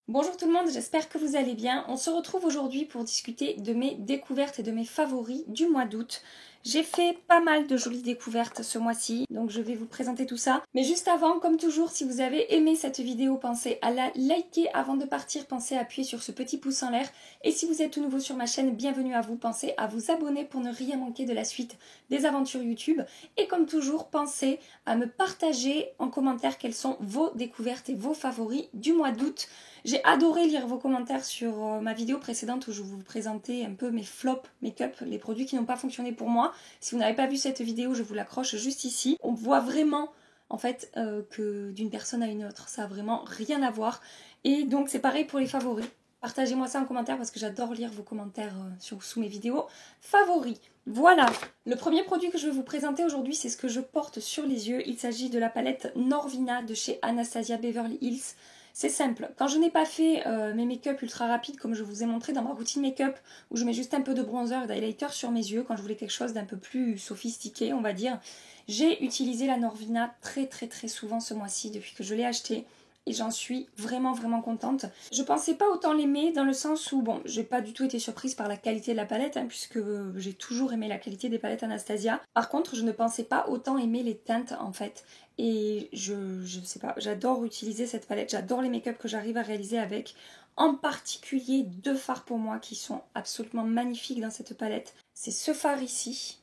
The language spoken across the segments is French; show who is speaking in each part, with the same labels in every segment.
Speaker 1: Bonjour tout le monde, j'espère que vous allez bien. On se retrouve aujourd'hui pour discuter de mes découvertes et de mes favoris du mois d'août. J'ai fait pas mal de jolies découvertes ce mois-ci, donc je vais vous présenter tout ça. Mais juste avant, comme toujours, si vous avez aimé cette vidéo, pensez à la liker avant de partir, pensez à appuyer sur ce petit pouce en l'air. Et si vous êtes tout nouveau sur ma chaîne, bienvenue à vous, pensez à vous abonner pour ne rien manquer de la suite des aventures YouTube. Et comme toujours, pensez à me partager en commentaire quelles sont vos découvertes et vos favoris du mois d'août. J'ai adoré lire vos commentaires sur ma vidéo précédente où je vous présentais un peu mes flops make-up, les produits qui n'ont pas fonctionné pour moi. Si vous n'avez pas vu cette vidéo, je vous l'accroche juste ici. On voit vraiment en fait que d'une personne à une autre, ça a vraiment rien à voir. Et donc c'est pareil pour les favoris. Partagez-moi ça en commentaire parce que j'adore lire vos commentaires sous mes vidéos favoris. Voilà, le premier produit que je vais vous présenter aujourd'hui, c'est ce que je porte sur les yeux. Il s'agit de la palette Norvina de chez Anastasia Beverly Hills. C'est simple, quand je n'ai pas fait mes make-up ultra rapides comme je vous ai montré dans ma routine make-up où je mets juste un peu de bronzer et d'highlighter sur mes yeux, quand je voulais quelque chose d'un peu plus sophistiqué on va dire, j'ai utilisé la Norvina très souvent ce mois-ci depuis que je l'ai acheté. Et j'en suis vraiment contente. Je pensais pas autant l'aimer dans le sens où, bon, j'ai pas du tout été surprise par la qualité de la palette, puisque j'ai toujours aimé la qualité des palettes Anastasia. Par contre, je ne pensais pas autant aimer les teintes en fait. Et je sais pas, j'adore utiliser cette palette, j'adore les make-up que j'arrive à réaliser avec. En particulier deux fards pour moi qui sont absolument magnifiques dans cette palette. C'est ce fard ici,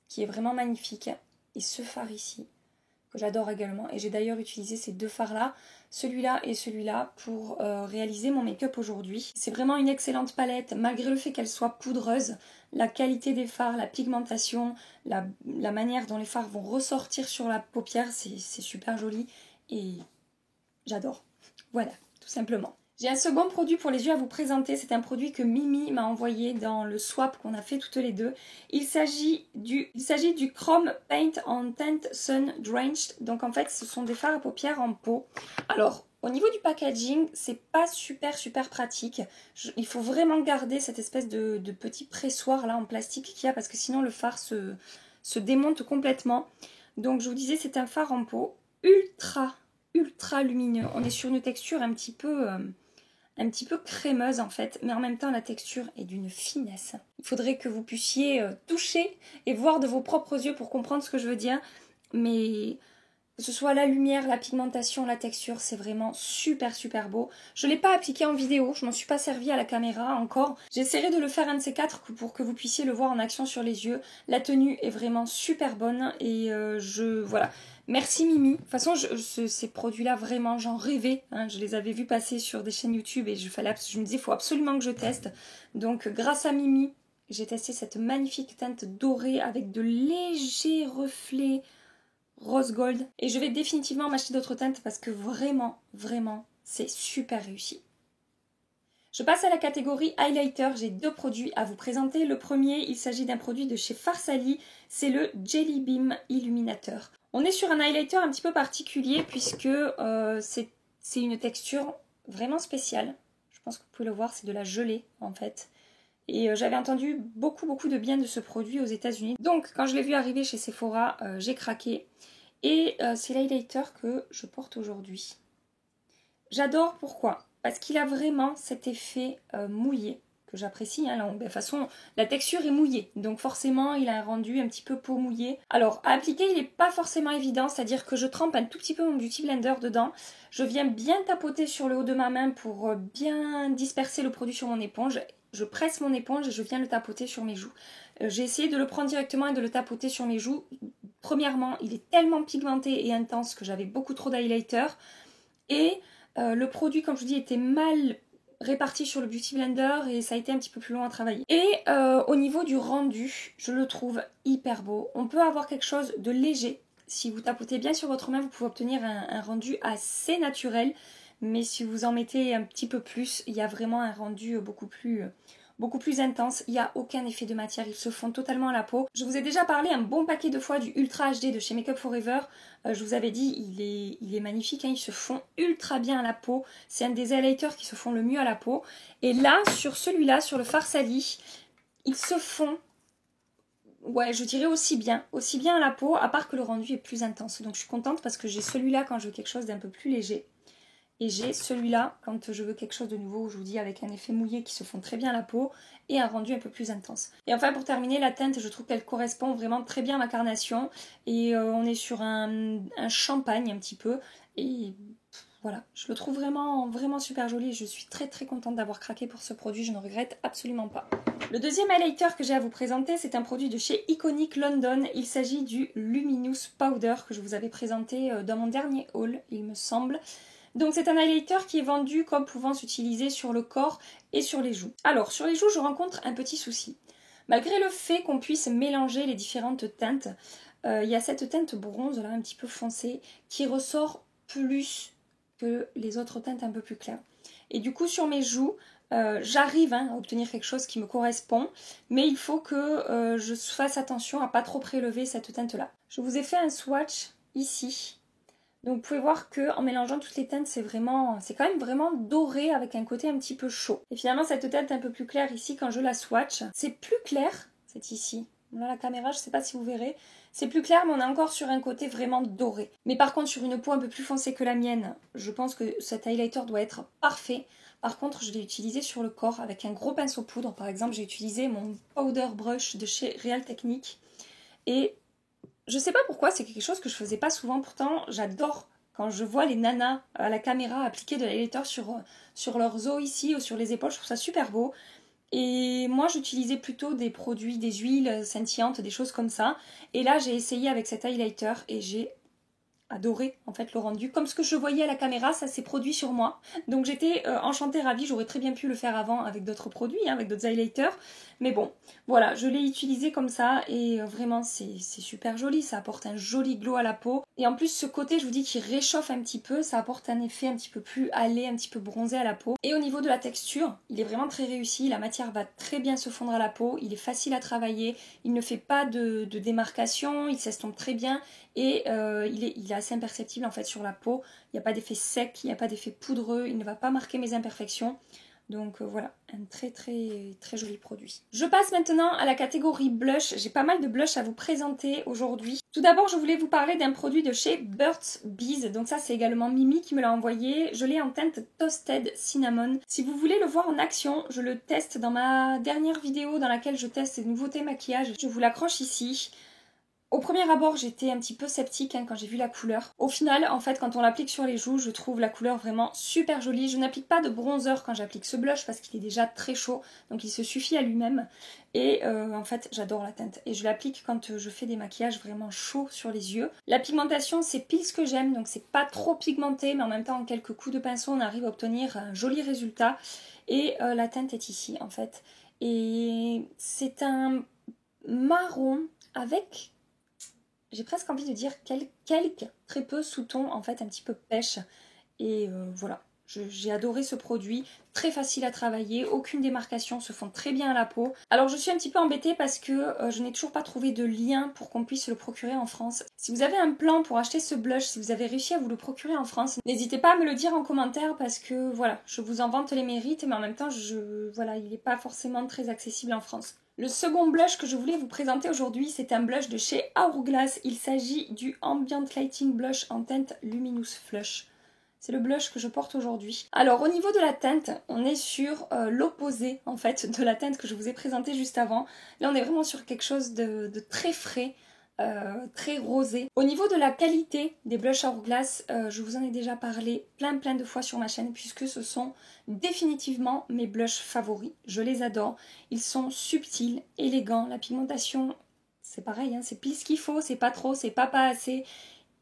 Speaker 1: qui est vraiment magnifique, et ce fard ici, que j'adore également. Et j'ai d'ailleurs utilisé ces deux fards là, celui-là et celui-là, pour réaliser mon make-up aujourd'hui. C'est vraiment une excellente palette, malgré le fait qu'elle soit poudreuse. La qualité des fards, la pigmentation, la manière dont les fards vont ressortir sur la paupière, c'est super joli et j'adore. Voilà, tout simplement. J'ai un second produit pour les yeux à vous présenter. C'est un produit que Mimi m'a envoyé dans le swap qu'on a fait toutes les deux. Il s'agit du Chrome Paint on Tint Sun Drenched. Donc en fait, ce sont des fards à paupières en pot. Alors, au niveau du packaging, c'est pas super pratique. Il faut vraiment garder cette espèce de petit pressoir là en plastique qu'il y a parce que sinon le fard se démonte complètement. Donc je vous disais, c'est un fard en pot ultra lumineux. On est sur une texture un petit peu crémeuse en fait, mais en même temps la texture est d'une finesse. Il faudrait que vous puissiez toucher et voir de vos propres yeux pour comprendre ce que je veux dire, mais que ce soit la lumière, la pigmentation, la texture, c'est vraiment super beau. Je ne l'ai pas appliqué en vidéo, je m'en suis pas servi à la caméra encore. J'essaierai de le faire un de ces quatre pour que vous puissiez le voir en action sur les yeux. La tenue est vraiment super bonne et voilà. Merci Mimi. De toute façon, ces produits-là, vraiment, j'en rêvais. Je les avais vus passer sur des chaînes YouTube et je me disais, il faut absolument que je teste. Donc, grâce à Mimi, j'ai testé cette magnifique teinte dorée avec de légers reflets rose gold. Et je vais définitivement m'acheter d'autres teintes parce que vraiment, c'est super réussi. Je passe à la catégorie highlighter. J'ai deux produits à vous présenter. Le premier, il s'agit d'un produit de chez Farsali. C'est le Jelly Beam Illuminateur. On est sur un highlighter un petit peu particulier puisque c'est une texture vraiment spéciale. Je pense que vous pouvez le voir, c'est de la gelée en fait. Et j'avais entendu beaucoup de bien de ce produit aux États-Unis. Donc quand je l'ai vu arriver chez Sephora, j'ai craqué. Et c'est l'highlighter que je porte aujourd'hui. J'adore, pourquoi? Parce qu'il a vraiment cet effet mouillé que j'apprécie. De toute façon, la texture est mouillée, donc forcément, il a un rendu un petit peu peau mouillée. Alors, à appliquer, il n'est pas forcément évident, c'est-à-dire que je trempe un tout petit peu mon Beauty Blender dedans. Je viens bien tapoter sur le haut de ma main pour bien disperser le produit sur mon éponge. Je presse mon éponge et je viens le tapoter sur mes joues. J'ai essayé de le prendre directement et de le tapoter sur mes joues. Premièrement, il est tellement pigmenté et intense que j'avais beaucoup trop d'highlighter. Et le produit, comme je vous dis, était mal réparti sur le Beauty Blender et ça a été un petit peu plus long à travailler. Et au niveau du rendu, je le trouve hyper beau. On peut avoir quelque chose de léger. Si vous tapotez bien sur votre main, vous pouvez obtenir un rendu assez naturel. Mais si vous en mettez un petit peu plus, il y a vraiment un rendu beaucoup plus intense. Il n'y a aucun effet de matière, ils se font totalement à la peau. Je vous ai déjà parlé un bon paquet de fois du Ultra HD de chez Makeup Forever. Je vous avais dit, il est magnifique, ils se font ultra bien à la peau. C'est un des highlighters qui se font le mieux à la peau. Et là, sur celui-là, sur le Farsali, ils se font, ouais, je dirais aussi bien à la peau, à part que le rendu est plus intense. Donc je suis contente parce que j'ai celui-là quand je veux quelque chose d'un peu plus léger. Et j'ai celui-là, quand je veux quelque chose de nouveau, je vous dis avec un effet mouillé qui se fond très bien à la peau et un rendu un peu plus intense. Et enfin pour terminer, la teinte, je trouve qu'elle correspond vraiment très bien à ma carnation. Et on est sur un champagne un petit peu. Et voilà, je le trouve vraiment, vraiment super joli. Je suis très très contente d'avoir craqué pour ce produit, je ne regrette absolument pas. Le deuxième highlighter que j'ai à vous présenter, c'est un produit de chez Iconic London. Il s'agit du Luminous Powder que je vous avais présenté dans mon dernier haul, il me semble. Donc c'est un highlighter qui est vendu comme pouvant s'utiliser sur le corps et sur les joues. Alors sur les joues, je rencontre un petit souci. Malgré le fait qu'on puisse mélanger les différentes teintes, il y a cette teinte bronze là un petit peu foncée qui ressort plus que les autres teintes un peu plus claires. Et du coup sur mes joues, j'arrive à obtenir quelque chose qui me correspond, mais il faut que je fasse attention à pas trop prélever cette teinte là. Je vous ai fait un swatch ici. Donc vous pouvez voir qu'en mélangeant toutes les teintes, c'est quand même vraiment doré avec un côté un petit peu chaud. Et finalement cette teinte un peu plus claire ici, quand je la swatch, c'est plus clair, c'est ici. Là la caméra, je ne sais pas si vous verrez, c'est plus clair mais on est encore sur un côté vraiment doré. Mais par contre sur une peau un peu plus foncée que la mienne, je pense que cet highlighter doit être parfait. Par contre je l'ai utilisé sur le corps avec un gros pinceau poudre. Par exemple j'ai utilisé mon powder brush de chez Real Techniques et je sais pas pourquoi, c'est quelque chose que je faisais pas souvent, pourtant j'adore quand je vois les nanas à la caméra appliquer de l'highlighter sur leurs os ici ou sur les épaules, je trouve ça super beau. Et moi j'utilisais plutôt des produits, des huiles scintillantes, des choses comme ça. Et là j'ai essayé avec cet highlighter et j'ai adoré en fait le rendu. Comme ce que je voyais à la caméra, ça s'est produit sur moi. Donc j'étais enchantée, ravie, j'aurais très bien pu le faire avant avec d'autres produits, avec d'autres highlighters. Mais bon, voilà, je l'ai utilisé comme ça et vraiment c'est super joli, ça apporte un joli glow à la peau. Et en plus ce côté, je vous dis, qui réchauffe un petit peu, ça apporte un effet un petit peu plus hâlé, un petit peu bronzé à la peau. Et au niveau de la texture, il est vraiment très réussi, la matière va très bien se fondre à la peau, il est facile à travailler, il ne fait pas de démarcation, il s'estompe très bien et il est assez imperceptible en fait sur la peau. Il n'y a pas d'effet sec, il n'y a pas d'effet poudreux, il ne va pas marquer mes imperfections. Donc voilà, un très très très joli produit. Je passe maintenant à la catégorie blush. J'ai pas mal de blush à vous présenter aujourd'hui. Tout d'abord, je voulais vous parler d'un produit de chez Burt's Bees. Donc ça, c'est également Mimi qui me l'a envoyé. Je l'ai en teinte Toasted Cinnamon. Si vous voulez le voir en action, je le teste dans ma dernière vidéo dans laquelle je teste les nouveautés maquillage. Je vous l'accroche ici. Au premier abord, j'étais un petit peu sceptique quand j'ai vu la couleur. Au final, en fait, quand on l'applique sur les joues, je trouve la couleur vraiment super jolie. Je n'applique pas de bronzer quand j'applique ce blush parce qu'il est déjà très chaud, donc il se suffit à lui-même. Et en fait, j'adore la teinte. Et je l'applique quand je fais des maquillages vraiment chauds sur les yeux. La pigmentation, c'est pile ce que j'aime, donc c'est pas trop pigmenté, mais en même temps, en quelques coups de pinceau, on arrive à obtenir un joli résultat. Et la teinte est ici, en fait. Et c'est un marron avec... j'ai presque envie de dire quelques, très peu sous-tons, en fait, un petit peu pêche. Et voilà, j'ai adoré ce produit, très facile à travailler, aucune démarcation, se fond très bien à la peau. Alors je suis un petit peu embêtée parce que je n'ai toujours pas trouvé de lien pour qu'on puisse le procurer en France. Si vous avez un plan pour acheter ce blush, si vous avez réussi à vous le procurer en France, n'hésitez pas à me le dire en commentaire parce que voilà, je vous en vante les mérites, mais en même temps, voilà, il n'est pas forcément très accessible en France. Le second blush que je voulais vous présenter aujourd'hui, c'est un blush de chez Hourglass. Il s'agit du Ambient Lighting Blush en teinte Luminous Flush. C'est le blush que je porte aujourd'hui. Alors au niveau de la teinte, on est sur l'opposé en fait de la teinte que je vous ai présentée juste avant. Là on est vraiment sur quelque chose de très frais, très rosé. Au niveau de la qualité des blushs Hourglass, je vous en ai déjà parlé plein de fois sur ma chaîne puisque ce sont définitivement mes blushs favoris. Je les adore. Ils sont subtils, élégants. La pigmentation, c'est pareil, c'est pile ce qu'il faut, c'est pas trop, c'est pas assez.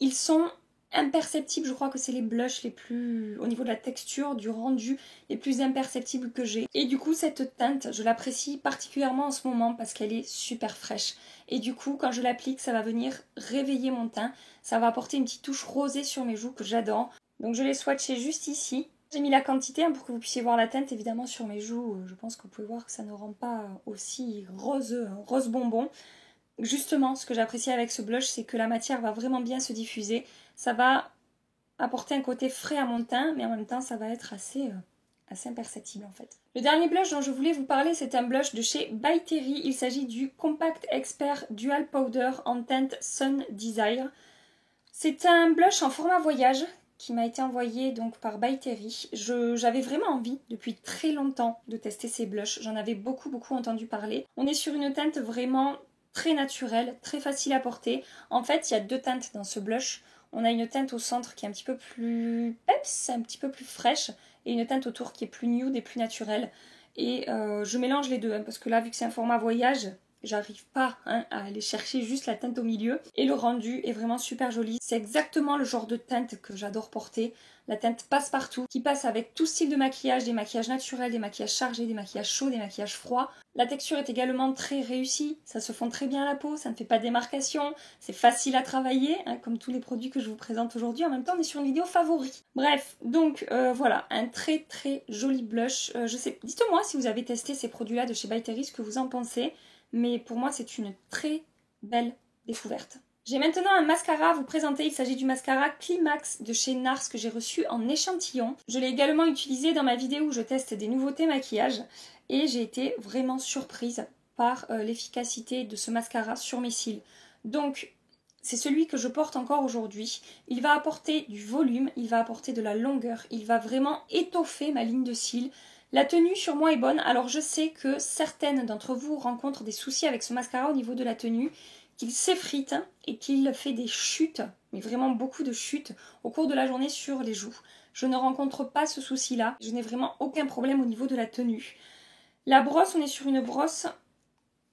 Speaker 1: Ils sont imperceptibles, je crois que c'est les blushs les plus, au niveau de la texture, du rendu, les plus imperceptibles que j'ai. Et du coup cette teinte, je l'apprécie particulièrement en ce moment parce qu'elle est super fraîche. Et du coup quand je l'applique, ça va venir réveiller mon teint, ça va apporter une petite touche rosée sur mes joues que j'adore. Donc je l'ai swatché juste ici. J'ai mis la quantité pour que vous puissiez voir la teinte évidemment sur mes joues. Je pense que vous pouvez voir que ça ne rend pas aussi rose bonbon. Justement, ce que j'apprécie avec ce blush, c'est que la matière va vraiment bien se diffuser. Ça va apporter un côté frais à mon teint, mais en même temps, ça va être assez imperceptible en fait. Le dernier blush dont je voulais vous parler, c'est un blush de chez By Terry. Il s'agit du Compact Expert Dual Powder en teinte Sun Desire. C'est un blush en format voyage qui m'a été envoyé donc par By Terry. J'avais vraiment envie depuis très longtemps de tester ces blushs. J'en avais beaucoup entendu parler. On est sur une teinte vraiment très naturelle, très facile à porter. En fait, il y a deux teintes dans ce blush. On a une teinte au centre qui est un petit peu plus peps, un petit peu plus fraîche, et une teinte autour qui est plus nude et plus naturelle. Et je mélange les deux, hein, parce que là, vu que c'est un format voyage, j'arrive pas à aller chercher juste la teinte au milieu. Et le rendu est vraiment super joli. C'est exactement le genre de teinte que j'adore porter. La teinte passe-partout, qui passe avec tout style de maquillage, des maquillages naturels, des maquillages chargés, des maquillages chauds, des maquillages froids. La texture est également très réussie, ça se fond très bien à la peau, ça ne fait pas de démarcation, c'est facile à travailler, hein, comme tous les produits que je vous présente aujourd'hui. En même temps, on est sur une vidéo favori. Bref, donc voilà, un très joli blush. Je sais, dites-moi si vous avez testé ces produits-là de chez By Terry, ce que vous en pensez. Mais pour moi, c'est une très belle découverte. J'ai maintenant un mascara à vous présenter. Il s'agit du mascara Climax de chez NARS que j'ai reçu en échantillon. Je l'ai également utilisé dans ma vidéo où je teste des nouveautés maquillage. Et j'ai été vraiment surprise par l'efficacité de ce mascara sur mes cils. Donc, c'est celui que je porte encore aujourd'hui. Il va apporter du volume, il va apporter de la longueur. Il va vraiment étoffer ma ligne de cils. La tenue sur moi est bonne, alors je sais que certaines d'entre vous rencontrent des soucis avec ce mascara au niveau de la tenue, qu'il s'effrite et qu'il fait des chutes, mais vraiment beaucoup de chutes au cours de la journée sur les joues. Je ne rencontre pas ce souci-là, je n'ai vraiment aucun problème au niveau de la tenue. La brosse, on est sur une brosse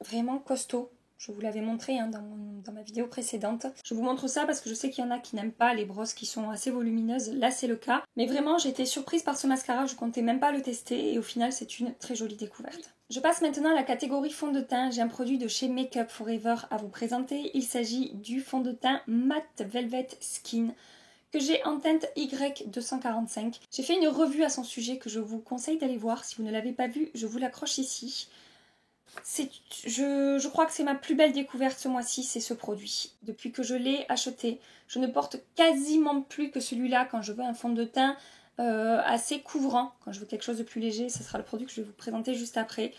Speaker 1: vraiment costaud. Je vous l'avais montré hein, dans ma vidéo précédente. Je vous montre ça parce que je sais qu'il y en a qui n'aiment pas les brosses qui sont assez volumineuses. Là, c'est le cas. Mais vraiment, j'ai été surprise par ce mascara. Je comptais même pas le tester et au final, c'est une très jolie découverte. Je passe maintenant à la catégorie fond de teint. J'ai un produit de chez Make Up For Ever à vous présenter. Il s'agit du fond de teint Matte Velvet Skin que j'ai en teinte Y245. J'ai fait une revue à son sujet que je vous conseille d'aller voir. Si vous ne l'avez pas vu, je vous l'accroche ici. Je crois que c'est ma plus belle découverte ce mois-ci, c'est ce produit. Depuis que je l'ai acheté, je ne porte quasiment plus que celui-là quand je veux un fond de teint assez couvrant. Quand je veux quelque chose de plus léger, ce sera le produit que je vais vous présenter juste après.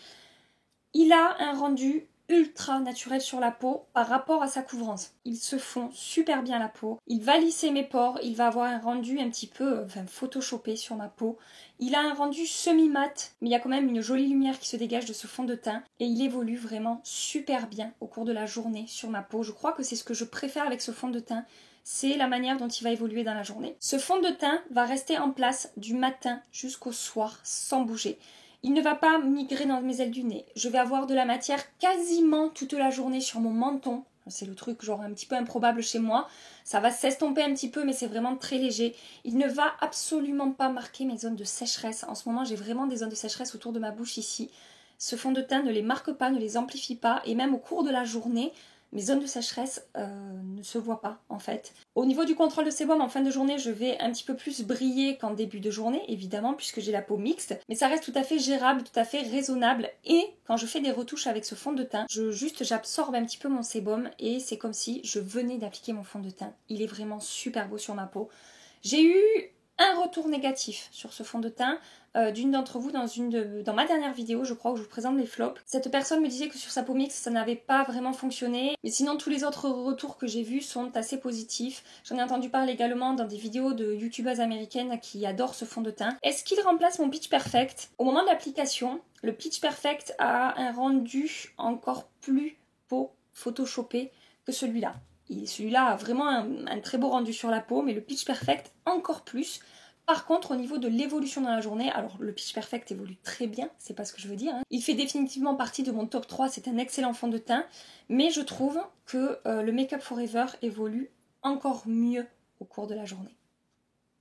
Speaker 1: Il a un rendu ultra naturel sur la peau par rapport à sa couvrance. Il se fond super bien la peau, il va lisser mes pores, il va avoir un rendu un petit peu photoshopé sur ma peau. Il a un rendu semi-mat, mais il y a quand même une jolie lumière qui se dégage de ce fond de teint et il évolue vraiment super bien au cours de la journée sur ma peau. Je crois que c'est ce que je préfère avec ce fond de teint, c'est la manière dont il va évoluer dans la journée. Ce fond de teint va rester en place du matin jusqu'au soir sans bouger. Il ne va pas migrer dans mes ailes du nez. Je vais avoir de la matière quasiment toute la journée sur mon menton. C'est le truc genre un petit peu improbable chez moi. Ça va s'estomper un petit peu mais c'est vraiment très léger. Il ne va absolument pas marquer mes zones de sécheresse. En ce moment j'ai vraiment des zones de sécheresse autour de ma bouche ici. Ce fond de teint ne les marque pas, ne les amplifie pas. Et même au cours de la journée, mes zones de sécheresse ne se voient pas en fait. Au niveau du contrôle de sébum, en fin de journée, je vais un petit peu plus briller qu'en début de journée, évidemment, puisque j'ai la peau mixte. Mais ça reste tout à fait gérable, tout à fait raisonnable. Et quand je fais des retouches avec ce fond de teint, j'absorbe un petit peu mon sébum et c'est comme si je venais d'appliquer mon fond de teint. Il est vraiment super beau sur ma peau. J'ai eu un retour négatif sur ce fond de teint d'une d'entre vous dans ma dernière vidéo, je crois, où je vous présente les flops. Cette personne me disait que sur sa peau mixte, ça n'avait pas vraiment fonctionné. Mais sinon, tous les autres retours que j'ai vus sont assez positifs. J'en ai entendu parler également dans des vidéos de youtubeuses américaines qui adorent ce fond de teint. Est-ce qu'il remplace mon Pitch Perfect? Au moment de l'application, le Pitch Perfect a un rendu encore plus beau, photoshopé que celui-là. Celui-là a vraiment un très beau rendu sur la peau, mais le Pitch Perfect encore plus. Par contre, au niveau de l'évolution dans la journée, alors le Pitch Perfect évolue très bien, c'est pas ce que je veux dire. Hein. Il fait définitivement partie de mon top 3, c'est un excellent fond de teint, mais je trouve que le Make Up For Ever évolue encore mieux au cours de la journée.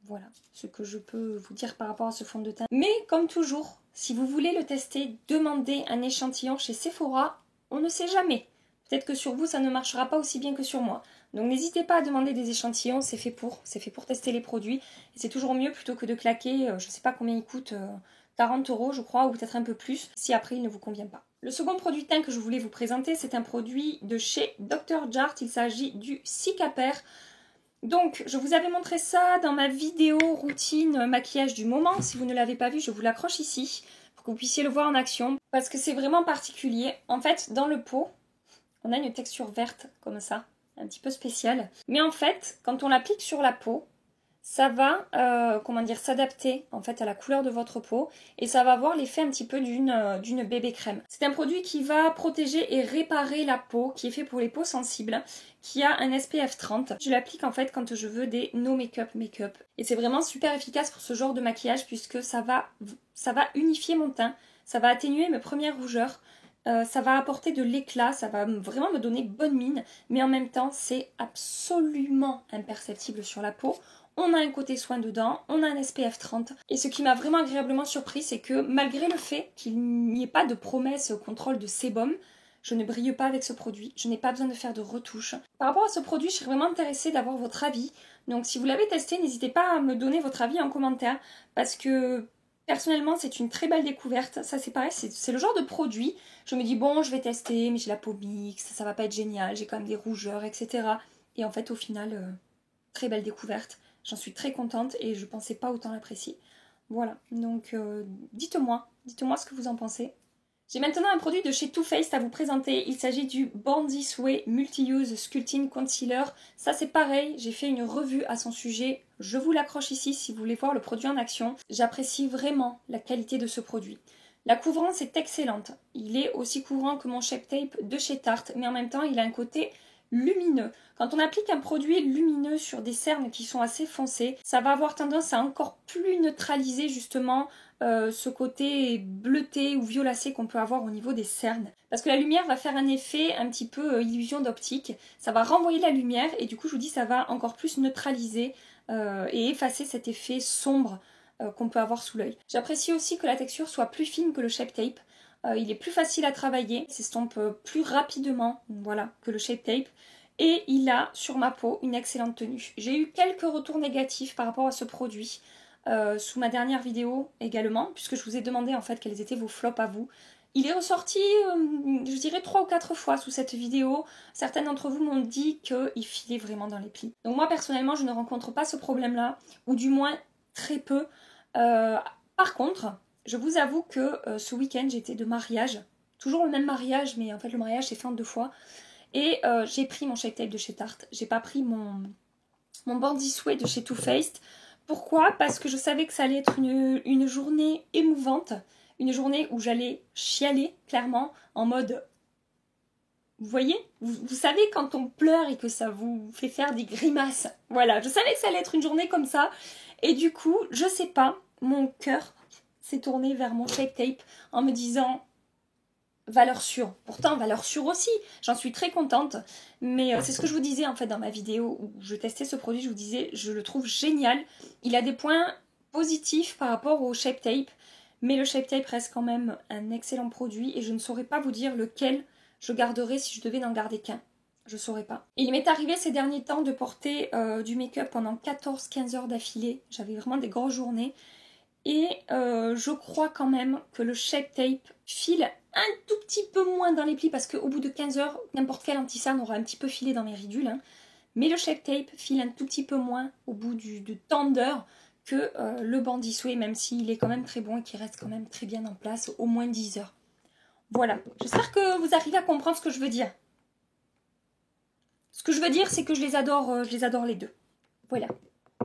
Speaker 1: Voilà ce que je peux vous dire par rapport à ce fond de teint. Mais comme toujours, si vous voulez le tester, demandez un échantillon chez Sephora, on ne sait jamais. Peut-être que sur vous, ça ne marchera pas aussi bien que sur moi. Donc n'hésitez pas à demander des échantillons, c'est fait pour tester les produits. Et c'est toujours mieux plutôt que de claquer, je ne sais pas combien il coûte, 40 € je crois, ou peut-être un peu plus, si après il ne vous convient pas. Le second produit teint que je voulais vous présenter, c'est un produit de chez Dr. Jart, il s'agit du Cicapair. Donc, je vous avais montré ça dans ma vidéo routine maquillage du moment. Si vous ne l'avez pas vu, je vous l'accroche ici, pour que vous puissiez le voir en action, parce que c'est vraiment particulier. En fait, dans le pot, on a une texture verte comme ça, un petit peu spéciale. Mais en fait, quand on l'applique sur la peau, ça va comment dire, s'adapter en fait à la couleur de votre peau et ça va avoir l'effet un petit peu d'une bébé crème. C'est un produit qui va protéger et réparer la peau, qui est fait pour les peaux sensibles, qui a un SPF 30. Je l'applique en fait quand je veux des no make-up. Et c'est vraiment super efficace pour ce genre de maquillage puisque ça va unifier mon teint, ça va atténuer mes premières rougeurs. Ça va apporter de l'éclat, ça va vraiment me donner bonne mine, mais en même temps c'est absolument imperceptible sur la peau. On a un côté soin dedans, on a un SPF 30. Et ce qui m'a vraiment agréablement surpris, c'est que malgré le fait qu'il n'y ait pas de promesse au contrôle de sébum, je ne brille pas avec ce produit, je n'ai pas besoin de faire de retouches. Par rapport à ce produit, je serais vraiment intéressée d'avoir votre avis. Donc si vous l'avez testé, n'hésitez pas à me donner votre avis en commentaire, parce que personnellement, c'est une très belle découverte. Ça, c'est pareil, c'est le genre de produit. Je me dis, bon, je vais tester, mais j'ai la peau mixte, ça va pas être génial, j'ai quand même des rougeurs, etc. Et en fait, au final, très belle découverte. J'en suis très contente et je pensais pas autant l'apprécier. Voilà, donc dites-moi ce que vous en pensez. J'ai maintenant un produit de chez Too Faced à vous présenter. Il s'agit du Born This Way Multi-Use Sculpting Concealer. Ça c'est pareil, j'ai fait une revue à son sujet. Je vous l'accroche ici si vous voulez voir le produit en action. J'apprécie vraiment la qualité de ce produit. La couvrance est excellente. Il est aussi couvrant que mon Shape Tape de chez Tarte, mais en même temps il a un côté lumineux. Quand on applique un produit lumineux sur des cernes qui sont assez foncées, ça va avoir tendance à encore plus neutraliser justement ce côté bleuté ou violacé qu'on peut avoir au niveau des cernes. Parce que la lumière va faire un effet un petit peu illusion d'optique, ça va renvoyer la lumière et du coup je vous dis ça va encore plus neutraliser et effacer cet effet sombre qu'on peut avoir sous l'œil. J'apprécie aussi que la texture soit plus fine que le Shape Tape. Il est plus facile à travailler, il s'estompe plus rapidement voilà, que le Shape Tape. Et il a sur ma peau une excellente tenue. J'ai eu quelques retours négatifs par rapport à ce produit sous ma dernière vidéo également, puisque je vous ai demandé en fait quels étaient vos flops à vous. Il est ressorti, je dirais 3 ou 4 fois sous cette vidéo. Certains d'entre vous m'ont dit qu'il filait vraiment dans les plis. Donc moi personnellement je ne rencontre pas ce problème-là, ou du moins très peu. Par contre, je vous avoue que ce week-end j'étais de mariage. Toujours le même mariage, mais en fait le mariage s'est fait en 2 fois. Et j'ai pris mon Shape Tape de chez Tarte. J'ai pas pris mon Born This Way de chez Too Faced. Pourquoi? Parce que je savais que ça allait être une journée émouvante. Une journée où j'allais chialer, clairement, en mode... Vous voyez, vous savez quand on pleure et que ça vous fait faire des grimaces. Voilà, je savais que ça allait être une journée comme ça. Et du coup, je sais pas, mon cœur s'est tourné vers mon Shape Tape en me disant... valeur sûre. Pourtant, valeur sûre aussi. J'en suis très contente. Mais c'est ce que je vous disais en fait dans ma vidéo où je testais ce produit. Je vous disais, je le trouve génial. Il a des points positifs par rapport au Shape Tape. Mais le Shape Tape reste quand même un excellent produit. Et je ne saurais pas vous dire lequel je garderais si je devais n'en garder qu'un. Je saurais pas. Et il m'est arrivé ces derniers temps de porter du make-up pendant 14-15 heures d'affilée. J'avais vraiment des grosses journées. Et je crois quand même que le Shape Tape file un tout petit peu moins dans les plis parce qu'au bout de 15 heures, n'importe quel anti-cerne aura un petit peu filé dans mes ridules. Hein. Mais le Shape Tape file un tout petit peu moins au bout de tant d'heures que le Born This Way, même s'il est quand même très bon et qu'il reste quand même très bien en place, au moins 10 heures. Voilà, j'espère que vous arrivez à comprendre ce que je veux dire. Ce que je veux dire, c'est que je les adore les deux. Voilà.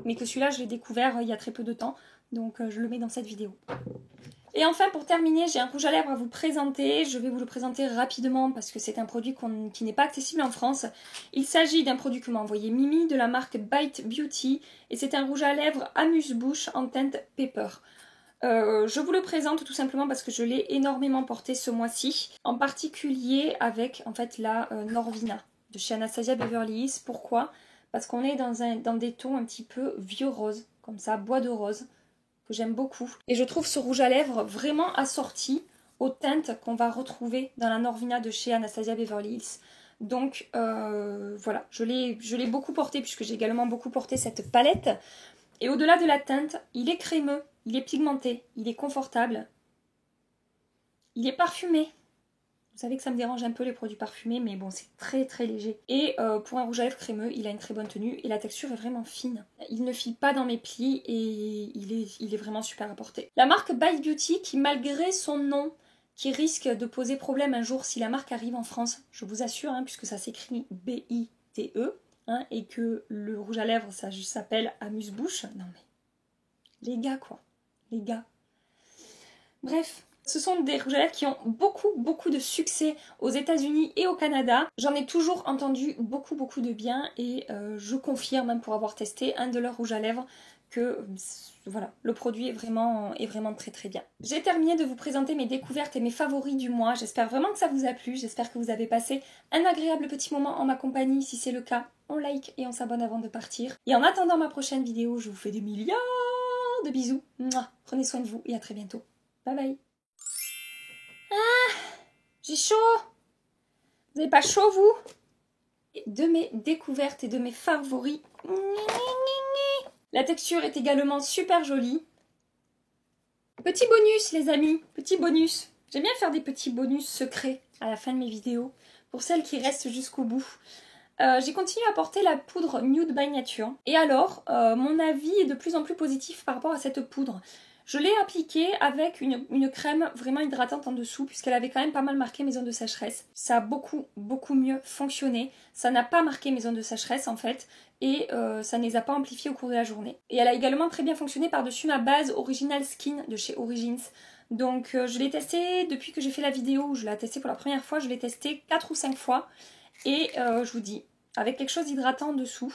Speaker 1: Mais que celui-là, je l'ai découvert il y a très peu de temps, donc je le mets dans cette vidéo. Et enfin, pour terminer, j'ai un rouge à lèvres à vous présenter. Je vais vous le présenter rapidement parce que c'est un produit qui n'est pas accessible en France. Il s'agit d'un produit que m'a envoyé Mimi de la marque Bite Beauty. Et c'est un rouge à lèvres amuse-bouche en teinte Pepper. Je vous le présente tout simplement parce que je l'ai énormément porté ce mois-ci. En particulier avec en fait la Norvina de chez Anastasia Beverly Hills. Pourquoi? Parce qu'on est dans des tons un petit peu vieux rose, comme ça, bois de rose, que j'aime beaucoup. Et je trouve ce rouge à lèvres vraiment assorti aux teintes qu'on va retrouver dans la Norvina de chez Anastasia Beverly Hills. Donc voilà, je l'ai beaucoup porté puisque j'ai également beaucoup porté cette palette. Et au-delà de la teinte, il est crémeux, il est pigmenté, il est confortable, il est parfumé. Vous savez que ça me dérange un peu les produits parfumés, mais bon, c'est très très léger. Et pour un rouge à lèvres crémeux, il a une très bonne tenue et la texture est vraiment fine. Il ne file pas dans mes plis et il est vraiment super à porter. La marque Bite Beauty, qui malgré son nom, qui risque de poser problème un jour si la marque arrive en France, je vous assure, hein, puisque ça s'écrit B-I-T-E, hein, et que le rouge à lèvres, ça s'appelle amuse-bouche. Non mais, les gars quoi, les gars. Bref, ce sont des rouges à lèvres qui ont beaucoup de succès aux États-Unis et au Canada. J'en ai toujours entendu beaucoup de bien et je confirme, même pour avoir testé un de leurs rouges à lèvres, que voilà, le produit est vraiment très bien. J'ai terminé de vous présenter mes découvertes et mes favoris du mois. J'espère vraiment que ça vous a plu. J'espère que vous avez passé un agréable petit moment en ma compagnie. Si c'est le cas, on like et on s'abonne avant de partir. Et en attendant ma prochaine vidéo, je vous fais des milliards de bisous. Mouah. Prenez soin de vous et à très bientôt. Bye bye. Ah, j'ai chaud. Vous n'avez pas chaud, vous? De mes découvertes et de mes favoris. La texture est également super jolie. Petit bonus, les amis. Petit bonus. J'aime bien faire des petits bonus secrets à la fin de mes vidéos. Pour celles qui restent jusqu'au bout. J'ai continué à porter la poudre Nude by Nature. Et alors, mon avis est de plus en plus positif par rapport à cette poudre. Je l'ai appliquée avec une crème vraiment hydratante en dessous, puisqu'elle avait quand même pas mal marqué mes zones de sécheresse. Ça a beaucoup mieux fonctionné. Ça n'a pas marqué mes zones de sécheresse en fait, et ça ne les a pas amplifiées au cours de la journée. Et elle a également très bien fonctionné par-dessus ma base Original Skin de chez Origins. Donc je l'ai testée depuis que j'ai fait la vidéo où je l'ai testée pour la première fois. Je l'ai testée 4 ou 5 fois. Et je vous dis, avec quelque chose d'hydratant en dessous,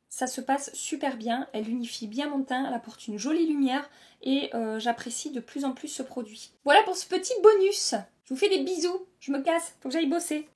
Speaker 1: ça se passe super bien, elle unifie bien mon teint, elle apporte une jolie lumière et j'apprécie de plus en plus ce produit. Voilà pour ce petit bonus. Je vous fais des bisous, je me casse, faut que j'aille bosser.